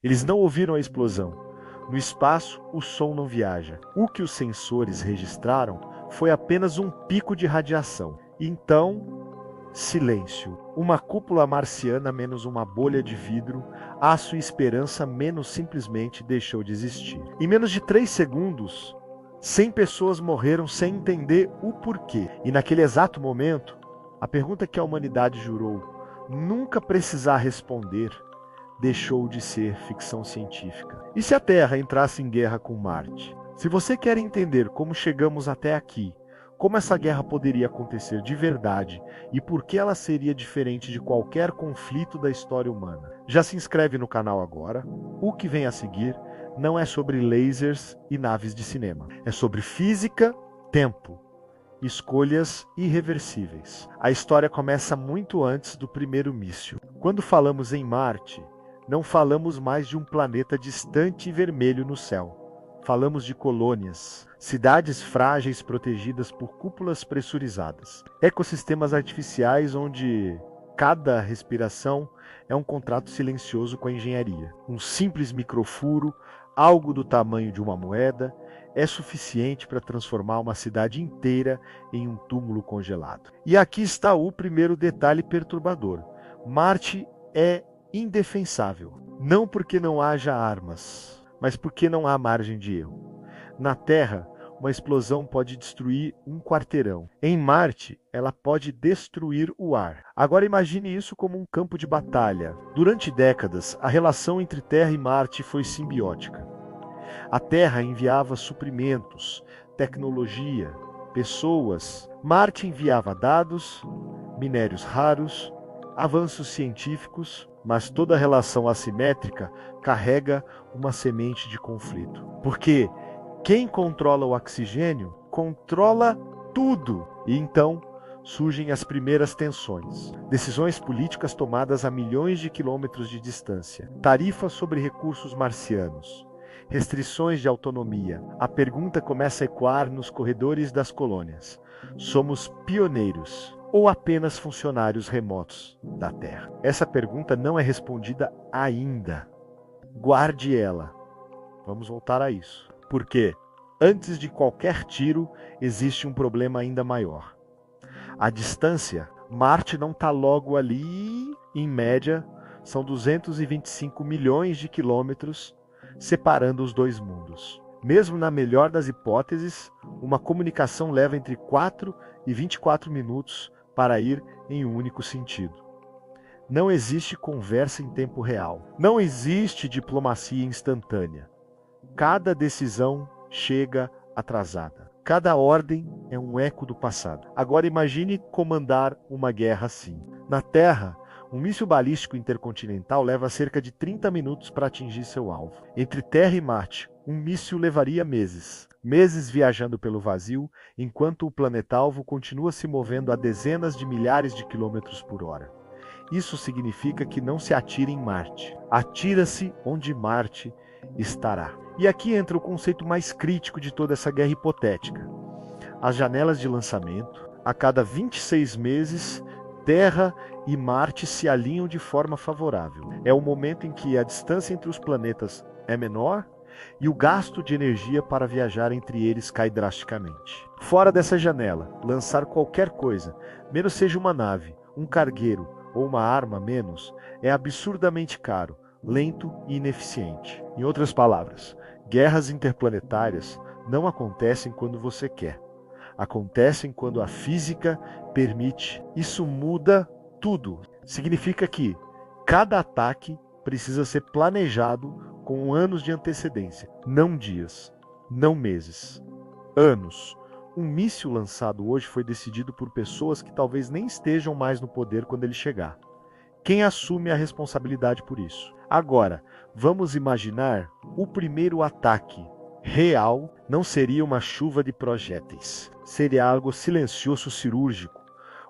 Eles não ouviram a explosão. No espaço, o som não viaja. O que os sensores registraram foi apenas um pico de radiação. Então, silêncio. Uma cúpula marciana menos uma bolha de vidro, aço e esperança menos simplesmente deixou de existir. Em menos de 3 segundos, 100 pessoas morreram sem entender o porquê. E naquele exato momento, a pergunta que a humanidade jurou nunca precisar responder deixou de ser ficção científica. E se a Terra entrasse em guerra com Marte? Se você quer entender como chegamos até aqui, como essa guerra poderia acontecer de verdade e por que ela seria diferente de qualquer conflito da história humana, já se inscreve no canal agora. O que vem a seguir não é sobre lasers e naves de cinema. É sobre física, tempo, escolhas irreversíveis. A história começa muito antes do primeiro míssil. Quando falamos em Marte, não falamos mais de um planeta distante e vermelho no céu. Falamos de colônias, cidades frágeis protegidas por cúpulas pressurizadas, ecossistemas artificiais onde cada respiração é um contrato silencioso com a engenharia. Um simples microfuro, algo do tamanho de uma moeda, é suficiente para transformar uma cidade inteira em um túmulo congelado. E aqui está o primeiro detalhe perturbador. Marte é indefensável, não porque não haja armas, mas porque não há margem de erro. Na Terra, uma explosão pode destruir um quarteirão. Em Marte, ela pode destruir o ar. Agora imagine isso como um campo de batalha. Durante décadas, a relação entre Terra e Marte foi simbiótica. A Terra enviava suprimentos, tecnologia, pessoas. Marte enviava dados, minérios raros, avanços científicos, mas toda relação assimétrica carrega uma semente de conflito. Porque quem controla o oxigênio controla tudo. E então surgem as primeiras tensões. Decisões políticas tomadas a milhões de quilômetros de distância. Tarifas sobre recursos marcianos. Restrições de autonomia. A pergunta começa a ecoar nos corredores das colônias. Somos pioneiros ou apenas funcionários remotos da Terra? Essa pergunta não é respondida ainda. Guarde ela. Vamos voltar a isso. Porque, antes de qualquer tiro, existe um problema ainda maior. A distância. Marte não está logo ali. Em média, são 225 milhões de quilômetros separando os dois mundos. Mesmo na melhor das hipóteses, uma comunicação leva entre 4 e 24 minutos para ir em um único sentido. Não existe conversa em tempo real. Não existe diplomacia instantânea. Cada decisão chega atrasada. Cada ordem é um eco do passado. Agora imagine comandar uma guerra assim. Na Terra, um míssil balístico intercontinental leva cerca de 30 minutos para atingir seu alvo. Entre Terra e Marte, um míssil levaria meses. Meses viajando pelo vazio, enquanto o planeta-alvo continua se movendo a dezenas de milhares de quilômetros por hora. Isso significa que não se atira em Marte. Atira-se onde Marte estará. E aqui entra o conceito mais crítico de toda essa guerra hipotética. As janelas de lançamento. A cada 26 meses, Terra e Marte se alinham de forma favorável. É o momento em que a distância entre os planetas é menor e o gasto de energia para viajar entre eles cai drasticamente. Fora dessa janela, lançar qualquer coisa, menos seja uma nave, um cargueiro ou uma arma menos, é absurdamente caro, lento e ineficiente. Em outras palavras, guerras interplanetárias não acontecem quando você quer. Acontecem quando a física permite. Isso muda tudo. Significa que cada ataque precisa ser planejado com anos de antecedência. Não dias, não meses, anos. Um míssil lançado hoje foi decidido por pessoas que talvez nem estejam mais no poder quando ele chegar. Quem assume a responsabilidade por isso? Agora, vamos imaginar o primeiro ataque real. Não seria uma chuva de projéteis. Seria algo silencioso, cirúrgico.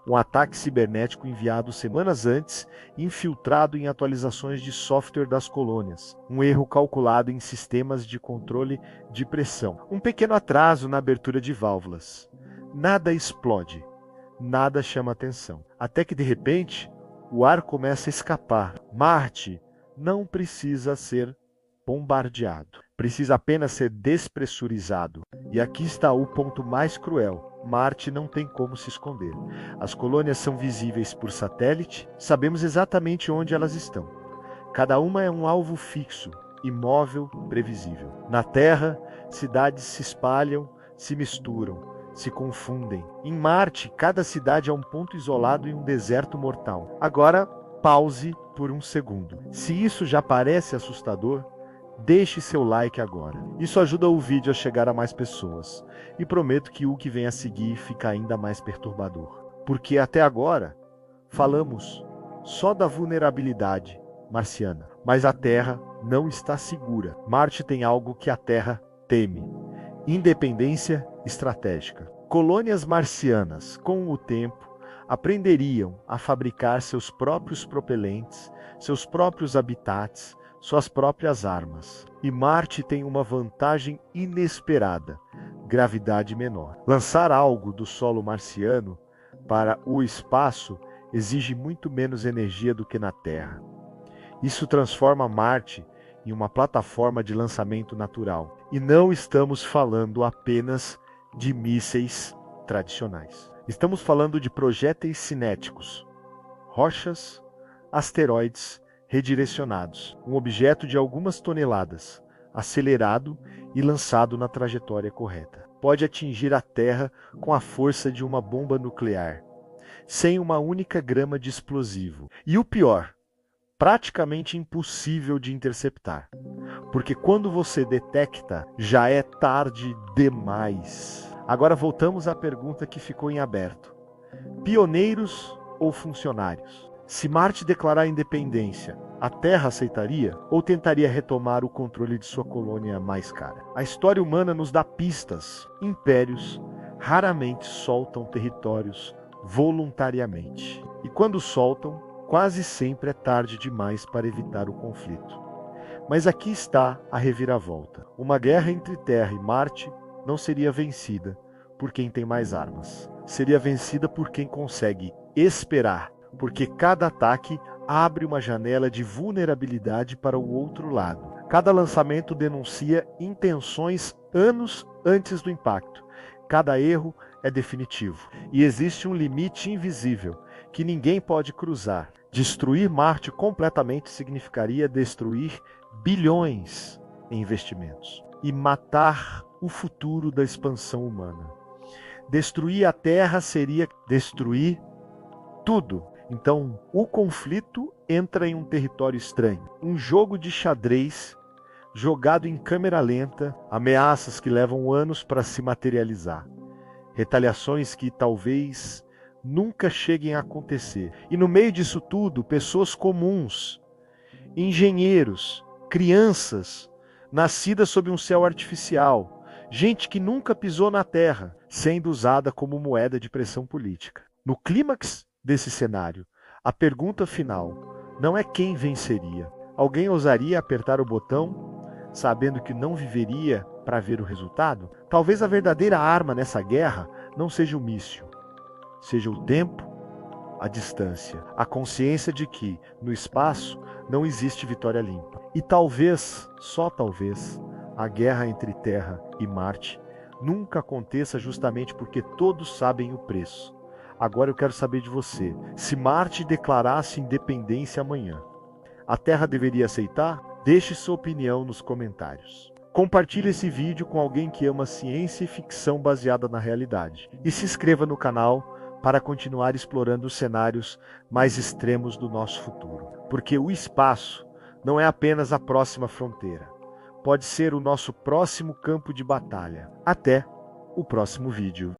Um ataque cibernético enviado semanas antes, infiltrado em atualizações de software das colônias. Um erro calculado em sistemas de controle de pressão. Um pequeno atraso na abertura de válvulas. Nada explode. Nada chama atenção. Até que, de repente, o ar começa a escapar. Marte não precisa ser bombardeado. Precisa apenas ser despressurizado. E aqui está o ponto mais cruel. Marte não tem como se esconder. As colônias são visíveis por satélite, sabemos exatamente onde elas estão. Cada uma é um alvo fixo, imóvel, previsível. Na Terra, cidades se espalham, se misturam, se confundem. Em Marte, cada cidade é um ponto isolado em um deserto mortal. Agora, pause por um segundo. Se isso já parece assustador, deixe seu like agora. Isso ajuda o vídeo a chegar a mais pessoas. E prometo que o que vem a seguir fica ainda mais perturbador. Porque até agora, falamos só da vulnerabilidade marciana. Mas a Terra não está segura. Marte tem algo que a Terra teme: independência estratégica. Colônias marcianas, com o tempo, aprenderiam a fabricar seus próprios propelentes, seus próprios habitats, suas próprias armas. E Marte tem uma vantagem inesperada: gravidade menor. Lançar algo do solo marciano para o espaço exige muito menos energia do que na Terra. Isso transforma Marte em uma plataforma de lançamento natural. E não estamos falando apenas de mísseis tradicionais. Estamos falando de projéteis cinéticos, rochas, asteroides redirecionados, um objeto de algumas toneladas, acelerado e lançado na trajetória correta. Pode atingir a Terra com a força de uma bomba nuclear, sem uma única grama de explosivo. E o pior, praticamente impossível de interceptar, porque quando você detecta, já é tarde demais. Agora voltamos à pergunta que ficou em aberto: pioneiros ou funcionários? Se Marte declarar independência, a Terra aceitaria ou tentaria retomar o controle de sua colônia mais cara? A história humana nos dá pistas. Impérios raramente soltam territórios voluntariamente. E quando soltam, quase sempre é tarde demais para evitar o conflito. Mas aqui está a reviravolta. Uma guerra entre Terra e Marte não seria vencida por quem tem mais armas. Seria vencida por quem consegue esperar, porque cada ataque abre uma janela de vulnerabilidade para o outro lado. Cada lançamento denuncia intenções anos antes do impacto. Cada erro é definitivo. E existe um limite invisível que ninguém pode cruzar. Destruir Marte completamente significaria destruir bilhões em investimentos e matar o futuro da expansão humana. Destruir a Terra seria destruir tudo. Então, o conflito entra em um território estranho. Um jogo de xadrez jogado em câmera lenta, ameaças que levam anos para se materializar. Retaliações que talvez nunca cheguem a acontecer. E no meio disso tudo, pessoas comuns, engenheiros, crianças, nascidas sob um céu artificial, gente que nunca pisou na Terra, sendo usada como moeda de pressão política. No clímax desse cenário, a pergunta final não é quem venceria. Alguém ousaria apertar o botão, sabendo que não viveria para ver o resultado? Talvez a verdadeira arma nessa guerra não seja o míssil, seja o tempo, a distância, a consciência de que, no espaço, não existe vitória limpa. E talvez, só talvez, a guerra entre Terra e Marte nunca aconteça justamente porque todos sabem o preço. Agora eu quero saber de você: se Marte declarasse independência amanhã, a Terra deveria aceitar? Deixe sua opinião nos comentários. Compartilhe esse vídeo com alguém que ama ciência e ficção baseada na realidade. E se inscreva no canal para continuar explorando os cenários mais extremos do nosso futuro. Porque o espaço não é apenas a próxima fronteira. Pode ser o nosso próximo campo de batalha. Até o próximo vídeo.